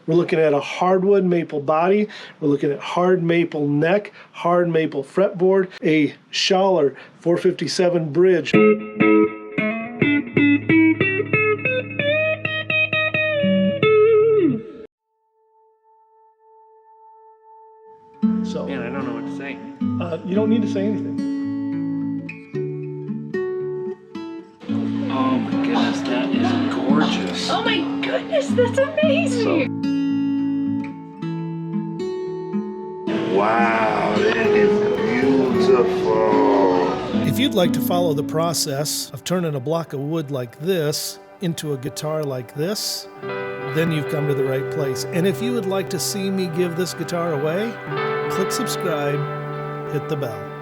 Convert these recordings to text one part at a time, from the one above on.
We're looking at a hardwood maple body. We're looking at hard maple neck, hard maple fretboard, a Schaller 457 bridge. So, man, I don't know what to say. You don't need to say anything. Oh my goodness, that is gorgeous. Oh my goodness, that's amazing. Wow, that is beautiful. If you'd like to follow the process of turning a block of wood like this into a guitar like this, then you've come to the right place. And if you would like to see me give this guitar away, click subscribe, hit the bell.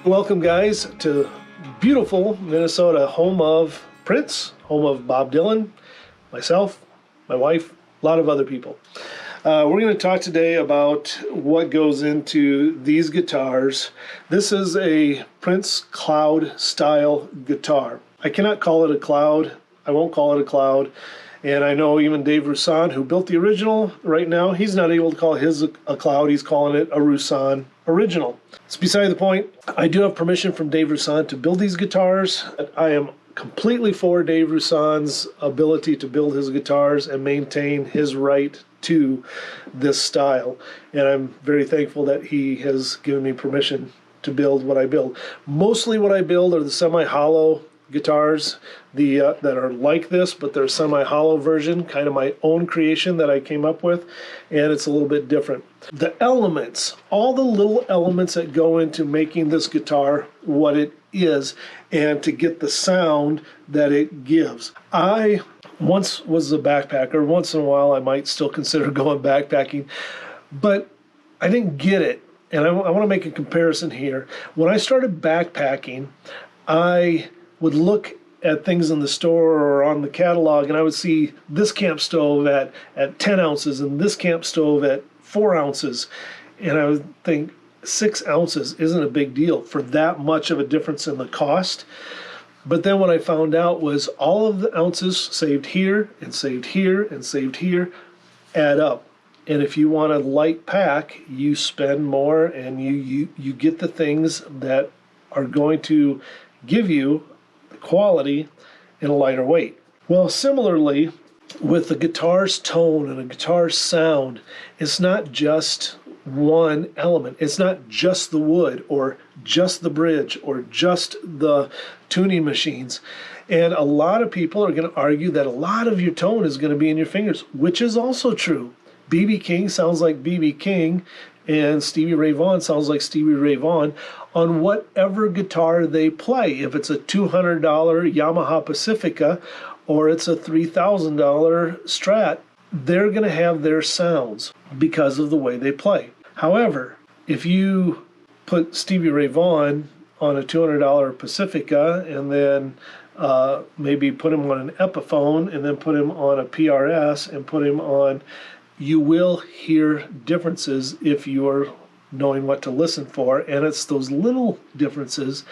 Welcome, guys, to beautiful Minnesota, home of Prince, home of Bob Dylan, myself, my wife, a lot of other people. We're going to talk today about what goes into these guitars. This is a Prince Cloud style guitar. I cannot call it a Cloud. I won't call it a Cloud. And I know even Dave Roussan, who built the original, right now, he's not able to call his a Cloud. He's calling it a Roussan original. It's beside the point. I do have permission from Dave Roussan to build these guitars. I am completely for Dave Roussan's ability to build his guitars and maintain his right to this style. And I'm very thankful that he has given me permission to build what I build. Mostly what I build are the semi-hollow guitars that are like this, but they're semi-hollow version, kind of my own creation that I came up with, and it's a little bit different. The elements, all the little elements that go into making this guitar what it is and to get the sound that it gives. I once was a backpacker. Once in a while I might still consider going backpacking, but I didn't get it. And I want to make a comparison here. When I started backpacking, I would look at things in the store or on the catalog, and I would see this camp stove at 10 ounces and this camp stove at 4 ounces. And I would think 6 ounces isn't a big deal for that much of a difference in the cost. But then what I found out was all of the ounces saved here and saved here and saved here add up. And if you want a light pack, you spend more and you get the things that are going to give you quality in a lighter weight. Well, similarly, with the guitar's tone and a guitar's sound, it's not just one element. It's not just the wood or just the bridge or just the tuning machines. And a lot of people are going to argue that a lot of your tone is going to be in your fingers, which is also true. B.B. King sounds like B.B. King, and Stevie Ray Vaughan sounds like Stevie Ray Vaughan on whatever guitar they play. If it's a $200 Yamaha Pacifica or it's a $3,000 Strat, they're going to have their sounds because of the way they play. However, if you put Stevie Ray Vaughan on a $200 Pacifica and then maybe put him on an Epiphone and then put him on a PRS and put him on, you will hear differences if you are knowing what to listen for, and it's those little differences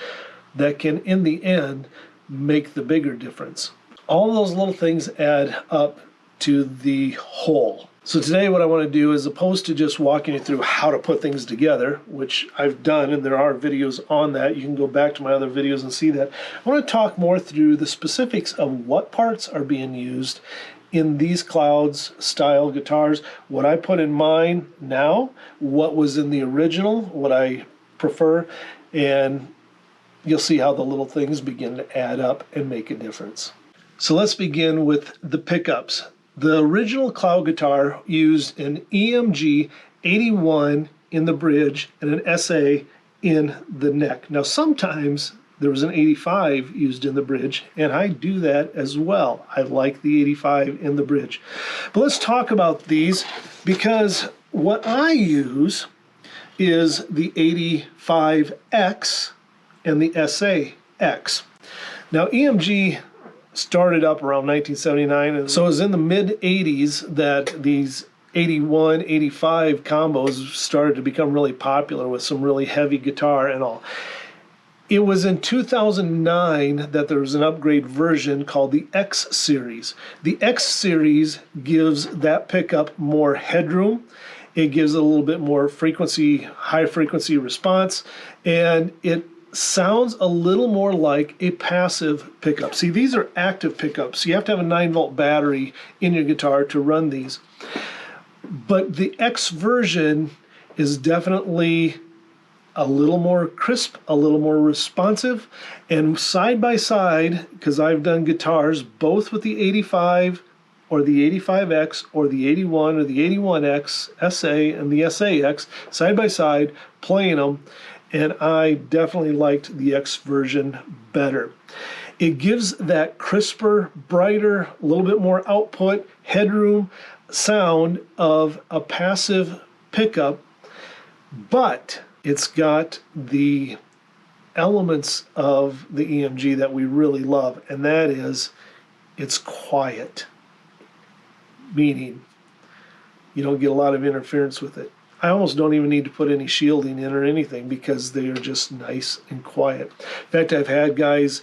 that can, in the end, make the bigger difference. All those little things add up to the whole. So today what I want to do, as opposed to just walking you through how to put things together, which I've done, and there are videos on that, you can go back to my other videos and see that. I want to talk more through the specifics of what parts are being used in these Clouds style guitars, what I put in mine now, what was in the original, what I prefer, and you'll see how the little things begin to add up and make a difference. So let's begin with the pickups. The original Cloud guitar used an EMG 81 in the bridge and an SA in the neck. Now sometimes there was an 85 used in the bridge, and I do that as well. I like the 85 in the bridge. But let's talk about these, because what I use is the 85X and the SA-X. Now EMG started up around 1979, and so it was in the mid-80s that these 81, 85 combos started to become really popular with some really heavy guitar and all. It was in 2009 that there was an upgrade version called the X Series. The X Series gives that pickup more headroom. It gives it a little bit more frequency, high frequency response, and it sounds a little more like a passive pickup. See, these are active pickups. You have to have a 9-volt battery in your guitar to run these. But the X version is definitely a little more crisp, a little more responsive, and side by side, because I've done guitars both with the 85 or the 85X or the 81 or the 81X SA and the SA-X side by side, playing them, and I definitely liked the X version better. It gives that crisper, brighter, a little bit more output, headroom sound of a passive pickup, but it's got the elements of the EMG that we really love, and that is it's quiet, meaning you don't get a lot of interference with it. I almost don't even need to put any shielding in or anything because they are just nice and quiet. In fact, I've had guys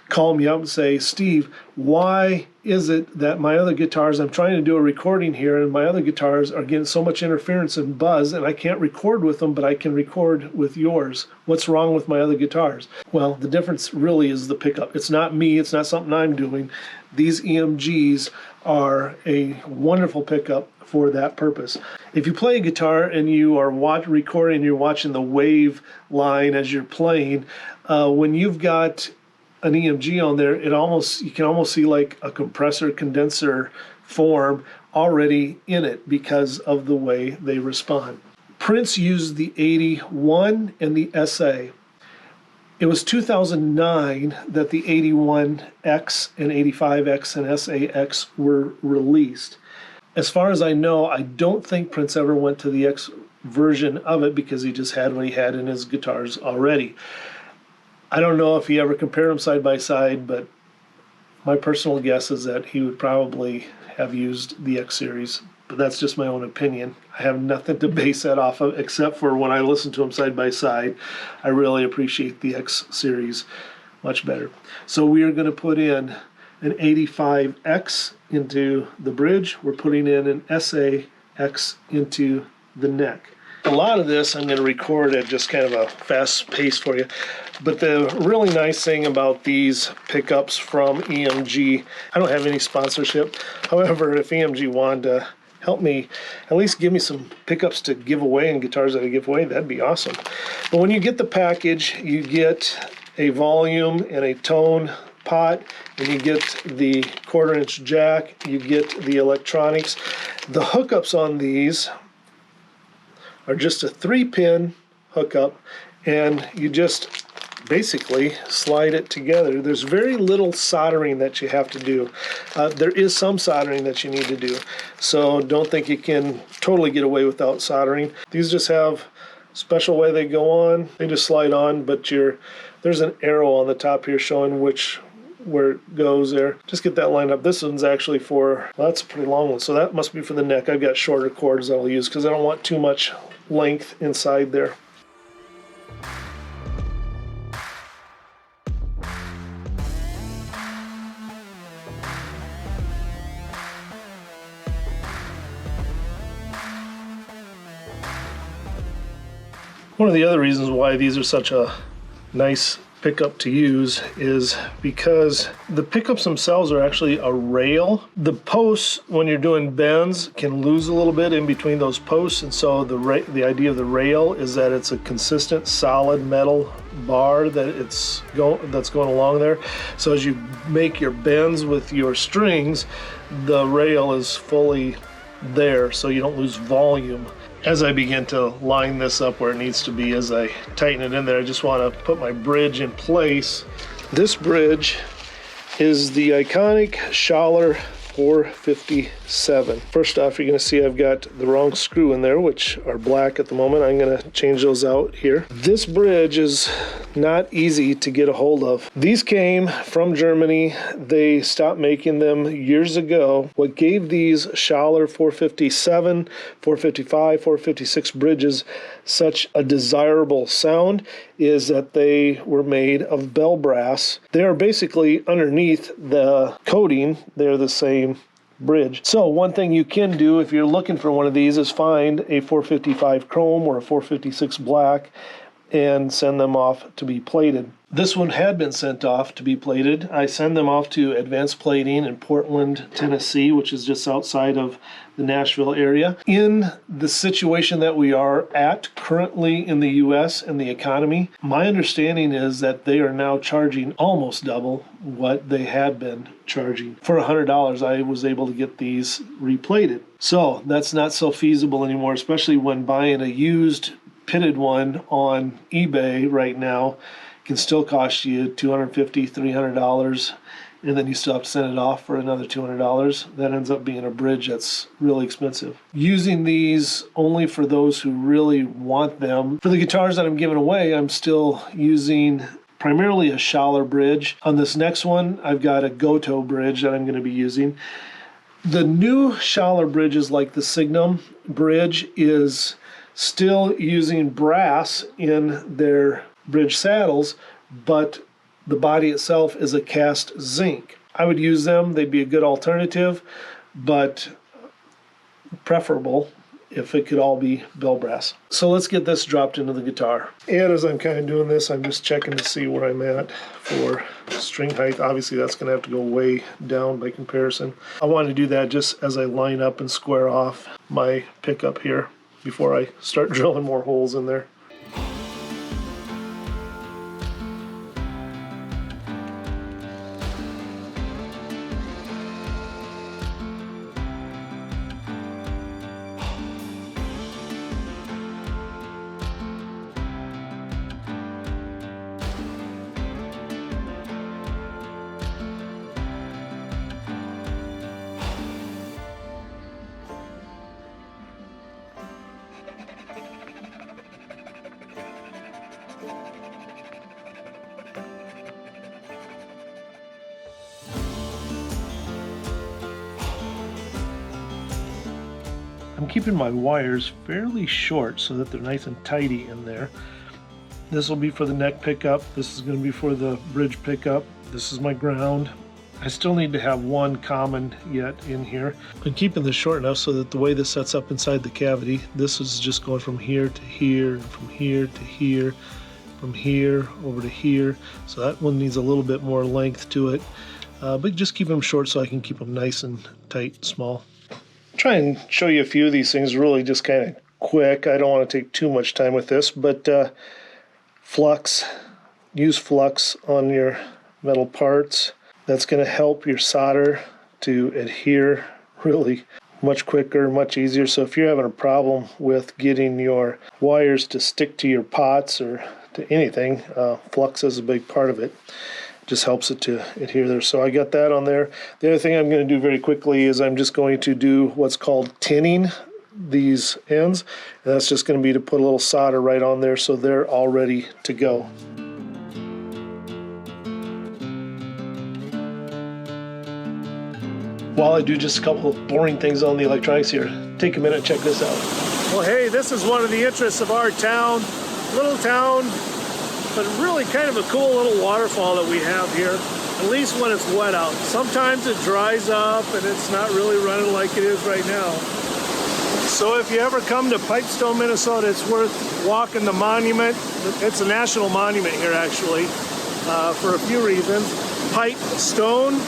call me up and say, Steve, why is it that my other guitars, I'm trying to do a recording here, and my other guitars are getting so much interference and buzz, and I can't record with them, but I can record with yours. What's wrong with my other guitars? Well, the difference really is the pickup. It's not me. It's not something I'm doing. These EMGs are a wonderful pickup for that purpose. If you play a guitar and you are recording, you're watching the wave line as you're playing, when you've got an EMG on there, you can almost see like a compressor condenser form already in it because of the way they respond. Prince used the 81 and the SA. It was 2009 that the 81X and 85X and SA-X were released. As far as I know, I don't think Prince ever went to the X version of it because he just had what he had in his guitars already. I don't know if he ever compared them side by side, but my personal guess is that he would probably have used the X series. But that's just my own opinion. I have nothing to base that off of except for when I listen to them side by side. I really appreciate the X series much better. So we are going to put in an 85X into the bridge. We're putting in an SA-X into the neck. A lot of this I'm going to record at just kind of a fast pace for you. But the really nice thing about these pickups from EMG, I don't have any sponsorship. However, if EMG wanted to help me, at least give me some pickups to give away and guitars that I give away, that'd be awesome. But when you get the package, you get a volume and a tone pot, and you get the 1/4-inch jack, you get the electronics. The hookups on these are just a 3-pin hookup, and you just basically slide it together. There's very little soldering that you have to do. There is some soldering that you need to do, so don't think you can totally get away without soldering. These just have a special way they go on. They just slide on, but there's an arrow on the top here showing where it goes there. Just get that lined up. This one's actually for, well, that's a pretty long one, so that must be for the neck. I've got shorter cords that I'll use because I don't want too much length inside there. One of the other reasons why these are such a nice pickup to use is because the pickups themselves are actually a rail. The posts, when you're doing bends, can lose a little bit in between those posts, and so the idea of the rail is that it's a consistent solid metal bar that's going along there. So as you make your bends with your strings, the rail is fully there so you don't lose volume. As I begin to line this up where it needs to be, as I tighten it in there, I just want to put my bridge in place. This bridge is the iconic Schaller 457. First off, you're going to see I've got the wrong screw in there, which are black at the moment. I'm going to change those out here. This bridge is not easy to get a hold of. These came from Germany. They stopped making them years ago. What gave these Schaller 457, 455, 456 bridges such a desirable sound is that they were made of bell brass. They are basically underneath the coating. They're the same bridge. So one thing you can do if you're looking for one of these is find a 455 chrome or a 456 black and send them off to be plated. This one had been sent off to be plated. I send them off to Advanced Plating in Portland, Tennessee, which is just outside of the Nashville area. In the situation that we are at currently in the US and the economy, my understanding is that they are now charging almost double what they had been charging. For $100, I was able to get these replated. So that's not so feasible anymore, especially when buying a used pitted one on eBay right now can still cost you $250, $300, and then you still have to send it off for another $200. That ends up being a bridge that's really expensive. Using these only for those who really want them. For the guitars that I'm giving away, I'm still using primarily a Schaller bridge. On this next one, I've got a Goto bridge that I'm going to be using. The new Schaller bridges, like the Signum bridge, is still using brass in their bridge saddles, but the body itself is a cast zinc. I would use them. They'd be a good alternative, but preferable if it could all be bell brass. So let's get this dropped into the guitar. And as I'm kind of doing this, I'm just checking to see where I'm at for string height. Obviously that's going to have to go way down by comparison. I want to do that just as I line up and square off my pickup here before I start drilling more holes in there. I'm keeping my wires fairly short so that they're nice and tidy in there. This will be for the neck pickup. This is going to be for the bridge pickup. This is my ground. I still need to have one common yet in here. I'm keeping this short enough so that the way this sets up inside the cavity, this is just going from here to here, from here to here, from here over to here. So that one needs a little bit more length to it. But just keep them short so I can keep them nice and tight, small. Try and show you a few of these things really just kind of quick. I don't want to take too much time with this, but flux, use flux on your metal parts. That's going to help your solder to adhere really much quicker, much easier. So if you're having a problem with getting your wires to stick to your pots or to anything, flux is a big part of it. Just helps it to adhere there. So I got that on there. The other thing I'm going to do very quickly is I'm just going to do what's called tinning these ends. And that's just going to be to put a little solder right on there so they're all ready to go. While I do just a couple of boring things on the electronics here, take a minute and check this out. Well, hey, this is one of the interests of our town. Little town, but really kind of a cool little waterfall that we have here, at least when it's wet out. Sometimes it dries up and it's not really running like it is right now. So if you ever come to Pipestone, Minnesota, it's worth walking the monument. It's a national monument here, actually, for a few reasons. Pipestone,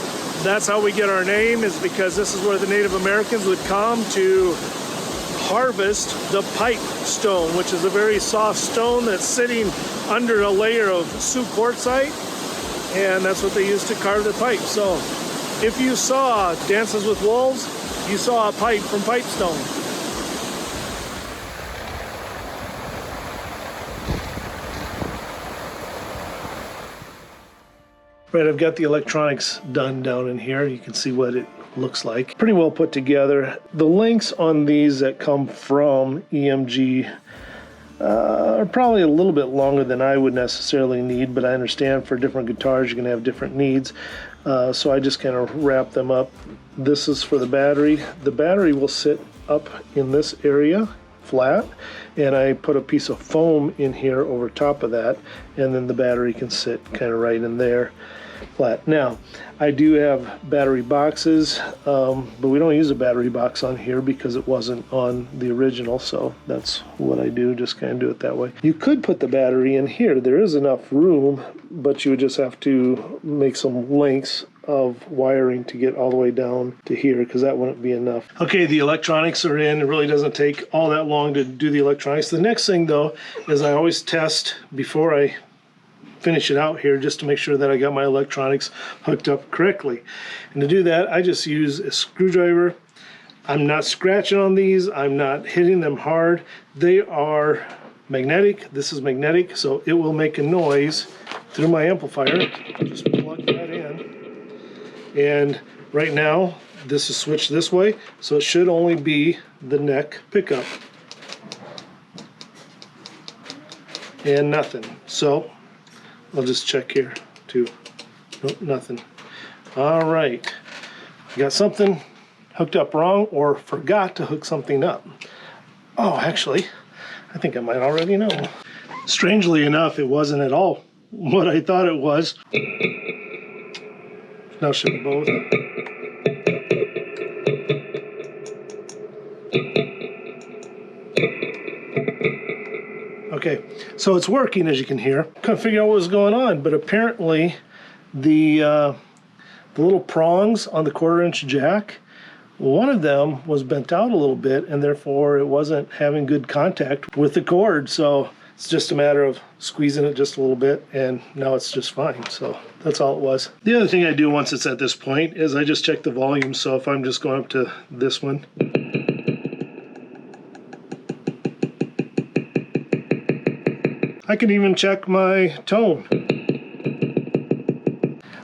that's how we get our name, is because this is where the Native Americans would come to harvest the pipe stone, which is a very soft stone that's sitting under a layer of Sioux quartzite, and that's what they used to carve the pipe. So if you saw Dances with Wolves, you saw a pipe from Pipestone. Right, I've got the electronics done down in here. You can see what it looks like. Pretty well put together. The links on these that come from EMG are probably a little bit longer than I would necessarily need, but I understand for different guitars you're going to have different needs. So I just kind of wrap them up. This is for the battery. The battery will sit up in this area flat, and I put a piece of foam in here over top of that, and then the battery can sit kind of right in there flat. Now, I do have battery boxes, but we don't use a battery box on here because it wasn't on the original, so that's what I do, just kind of do it that way. You could put the battery in here. There is enough room, but you would just have to make some links of wiring to get all the way down to here, because that wouldn't be enough. Okay, the electronics are in. It really doesn't take all that long to do the electronics. The next thing though is I always test before I finish it out here, just to make sure that I got my electronics hooked up correctly. And to do that, I just use a screwdriver. I'm not scratching on these. I'm not hitting them hard. They are magnetic. This is magnetic, so it will make a noise through my amplifier. Just plug that in. And right now, this is switched this way, so it should only be the neck pickup. And nothing. So I'll just check here too. Nope, nothing. All right. I got something hooked up wrong or forgot to hook something up. Oh, actually, I think I might already know. Strangely enough, it wasn't at all what I thought it was. Now should we both? Okay, so it's working, as you can hear. Couldn't figure out what was going on, but apparently the little prongs on the 1/4-inch jack, one of them was bent out a little bit, and therefore it wasn't having good contact with the cord. So it's just a matter of squeezing it just a little bit, and now it's just fine. So that's all it was. The other thing I do once it's at this point is I just check the volume. So if I'm just going up to this one, I can even check my tone.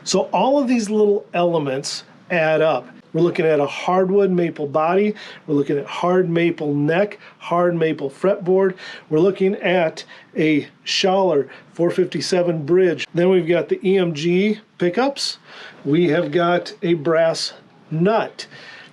So all of these little elements add up. We're looking at a hardwood maple body. We're looking at hard maple neck, hard maple fretboard. We're looking at a Schaller 457 bridge. Then we've got the EMG pickups. We have got a brass nut.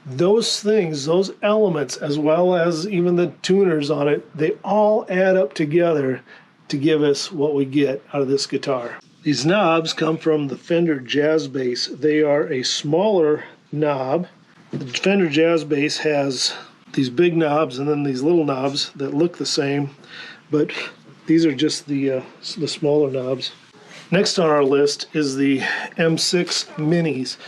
Those things, those elements, as well as even the tuners on it, they all add up together to give us what we get out of this guitar. These knobs come from the Fender Jazz Bass. They are a smaller knob. The Fender Jazz Bass has these big knobs and then these little knobs that look the same, but these are just the smaller knobs. Next on our list is the M6 Minis.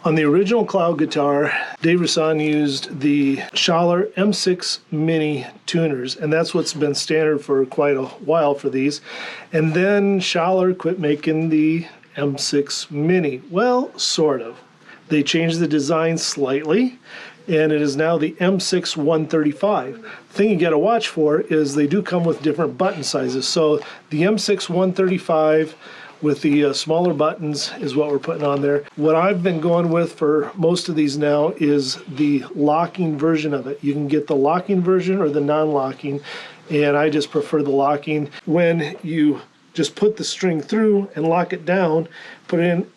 On the original Cloud guitar, Dave Rasan used the Schaller M6 Mini tuners, and that's what's been standard for quite a while for these. And then Schaller quit making the M6 Mini. Well, sort of. They changed the design slightly, and it is now the M6 135. The thing you got to watch for is they do come with different button sizes. So the M6 135 with the smaller buttons is what we're putting on there. What I've been going with for most of these now is the locking version of it. You can get the locking version or the non-locking, and I just prefer the locking. When you just put the string through and lock it down, put it in,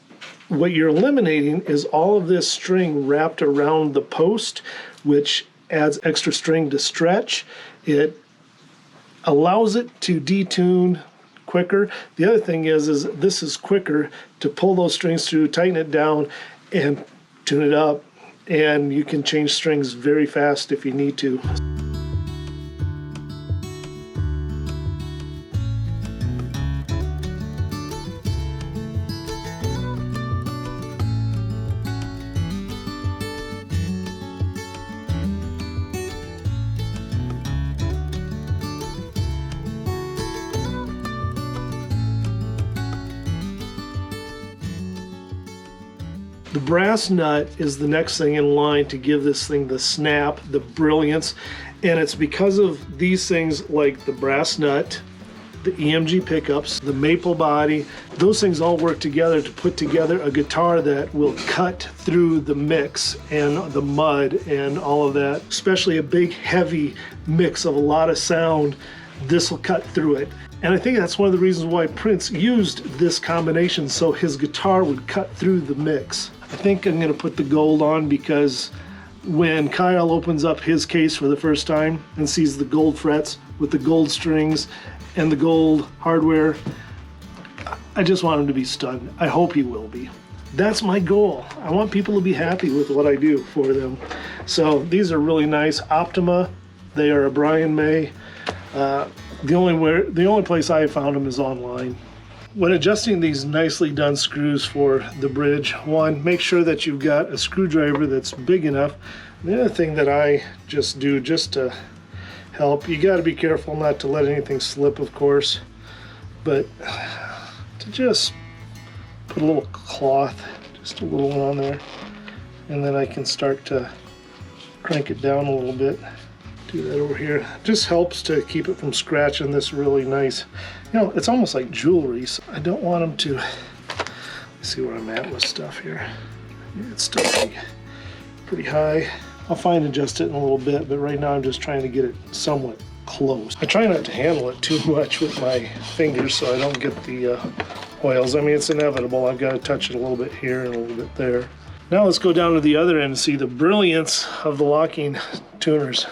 what you're eliminating is all of this string wrapped around the post, which adds extra string to stretch. It allows it to detune quicker. The other thing is this is quicker to pull those strings through, tighten it down, and tune it up. And you can change strings very fast if you need to. The brass nut is the next thing in line to give this thing the snap, the brilliance, and it's because of these things like the brass nut the EMG pickups, the maple body, those things all work together to put together a guitar that will cut through the mix and the mud and all of that. Especially a big heavy mix of a lot of sound, this will cut through it. And I think that's one of the reasons why Prince used this combination, so his guitar would cut through the mix. I think I'm gonna put the gold on because when Kyle opens up his case for the first time and sees the gold frets with the gold strings and the gold hardware, I just want him to be stunned. I hope he will be. That's my goal. I want people to be happy with what I do for them. So these are really nice. Optima, they are a Brian May. The only place I have found them is online. When adjusting these nicely done screws for the bridge, one, make sure that you've got a screwdriver that's big enough. The other thing that I just do just to help, you got to be careful not to let anything slip, of course, but to just put a little cloth, just a little one on there, and then I can start to crank it down a little bit. Do that over here. Just helps to keep it from scratching this really nice. You know, it's almost like jewelry, so I don't want them to. Let's see where I'm at with stuff here. It's still pretty high. I'll fine adjust it in a little bit, but right now I'm just trying to get it somewhat close. I try not to handle it too much with my fingers so I don't get the oils. I mean, it's inevitable. I've got to touch it a little bit here and a little bit there. Now let's go down to the other end and see the brilliance of the locking tuners.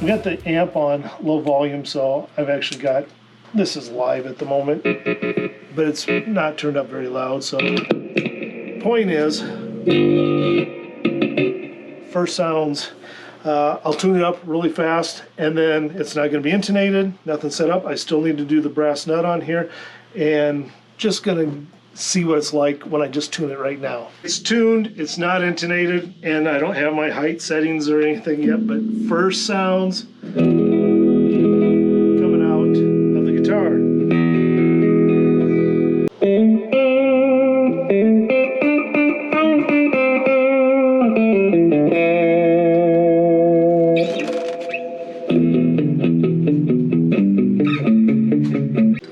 We got the amp on low volume, so I've actually got, this is live at the moment, but it's not turned up very loud. So point is, first sounds, I'll tune it up really fast, and then it's not going to be intonated, nothing set up. I still need to do the brass nut on here, and just going to see what it's like when I just tune it right now. It's tuned, it's not intonated, and I don't have my height settings or anything yet, but first sounds coming out of the guitar.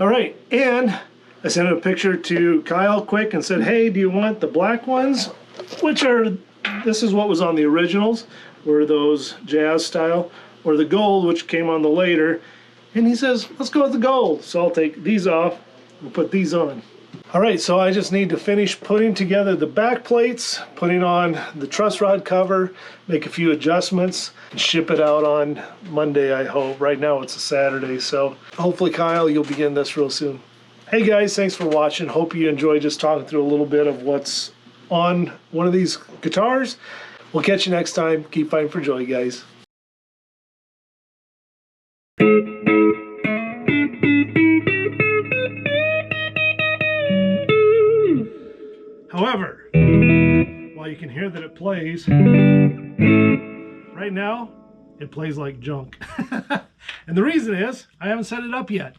All right, and I sent a picture to Kyle quick and said, hey, do you want the black ones? This is what was on the originals, were those jazz style, or the gold, which came on the later. And he says, let's go with the gold. So I'll take these off and put these on. All right, so I just need to finish putting together the back plates, putting on the truss rod cover, make a few adjustments, and ship it out on Monday, I hope. Right now it's a Saturday, so hopefully, Kyle, you'll begin this real soon. Hey guys, thanks for watching. Hope you enjoyed just talking through a little bit of what's on one of these guitars. We'll catch you next time. Keep fighting for joy, guys. However, while you can hear that it plays, right now, it plays like junk. And the reason is, I haven't set it up yet.